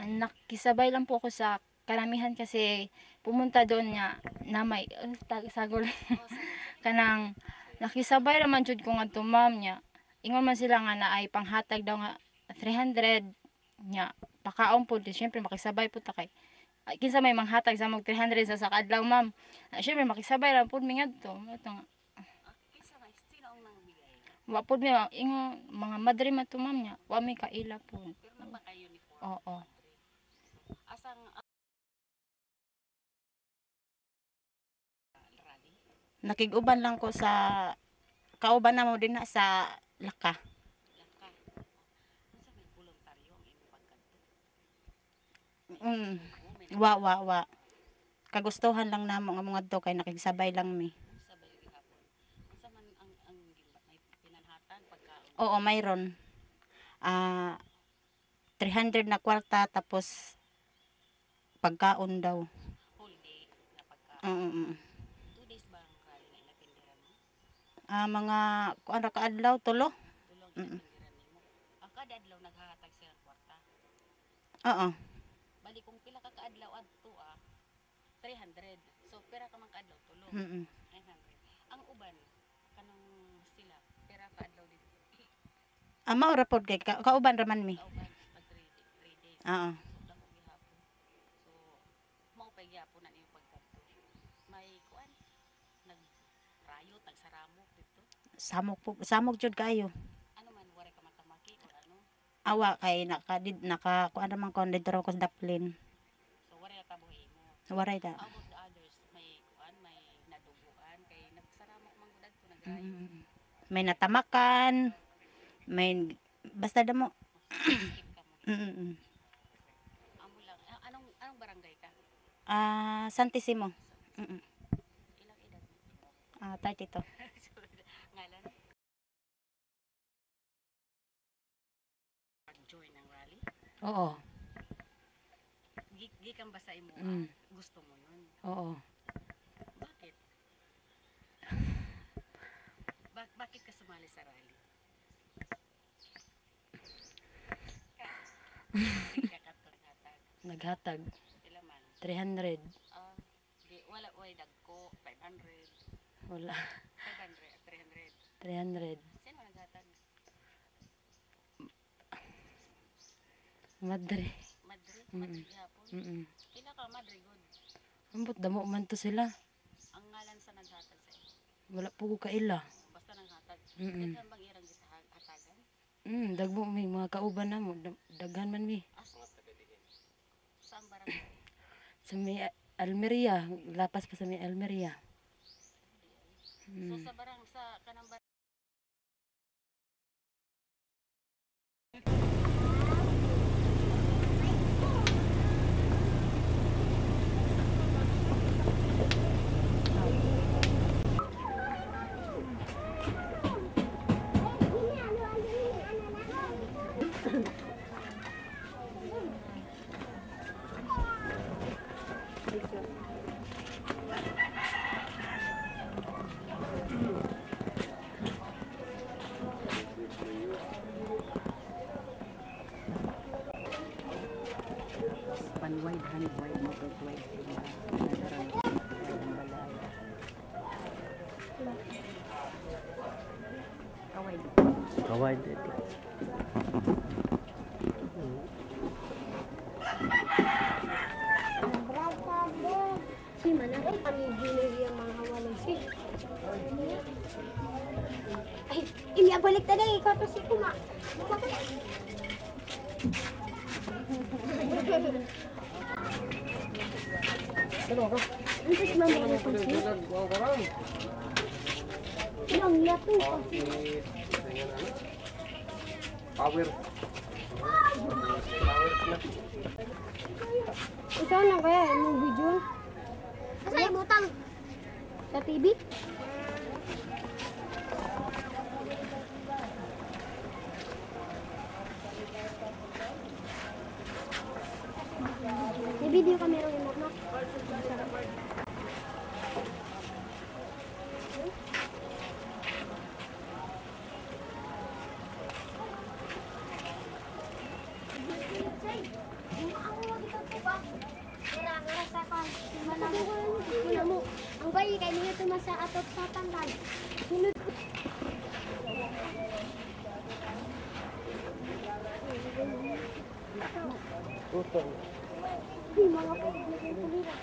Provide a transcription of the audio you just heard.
nakisabay lang po ako sa karamihan kasi pumunta doon nga na may sagol kanang nakisabay naman jud ko ngadto ma'am nya. Ingon man sila nga na ay panghatag daw nga 300 nya. Pakaon po, siyempre makisabay po ta kay kinsa may manghatag sa mog 300 sa adlaw ma'am. Siyempre makisabay ra pud mi ngadto. Ito nga. Sino ang nangbigay? Wa pud mi ingon mga madre man to ma'am nya. Wa mi kaila po. Pero na ba kayo uniform? Oo. Asang rally? Nakig-uban lang ko sa kauban na mo din na sa Laka. Laka. Unsa may voluntaryo ang imong pagkanto? Wa. Kagustuhan lang namo nga mga to kay nakigsabay lang mi. Sabay gihapon. Unsa man ang may pinanhatag pagkaon? Oo, mayroon. 300 na kwarta tapos pagkaon daw. Whole day na pagkaon. 2 days ba ang rally na inapindiran mo? Mga kuan ra kaadlaw tulo. Tulong inapindiran nimo. Ang kada adlaw naghahatag sila ng kwarta. Oo. Bali kung pila ka kaadlaw adto 300. So pera ka man kaadlaw tulong. 900. Ang uban kanang sila pera kaadlaw dito. Mao ra pod kay kauban ra man mi. Kauban pag 3 days. Oo. So dako gihapon. So mao pa gihapon na nimo pagkanto. May kuan nagrayot nagsaramok dito. Samok jud kayo. Ano man wala ka matamaki o ano. Awa kay naka kuan ra man kon dito ra ko sa Daplin. So wala na tabuhi mo. Waray ta. How about the others? May kuan, may naduguan kay nagsaramok man gud adto nagrayo. May natamakan. May basta damo. Skip ka mo. Amo lang. Anong barangay ka? Santissimo. Ilang edad? 32. Ngalan? Join ng rally? Oo. Gikan ba sa imo? Gusto mo yun? Oo. Bakit? Bakit ka sumali sa rally? Kakatag. Naghatag Pila man? 300. Wala dagko 500. Wala. 500, 300. 300. Sino naghatag? Madre. Madre gihapon. Pila ka madre good. Ambot damo man to sila. Ang ngalan sa naghatag sa iyo. Wala po ko kaila. Basta naghatag. Daghan bang irang hatagan? Dagmo may mga kauban na mo. Daghan man mi. Saan barangay? Sa may Almeria. Lapas pa sa may Almeria. So sa kanang barangay Panwide, handwide, motorwide. Kaway dito. Si mana kami ginili ang mga hawalan si. Ay, ini balik tadi ikaw to si Kuma. Ano ka? Ano si mama ko po si? Ilang yato ko. Power. Ikaw na kaya yung video? Asa yung butang? Sa TV? May video ka meron yung no? Ay, mo. Ang bayi kay niya tumasa atot sa tangkay. Sunod. Di mga pagkakulira.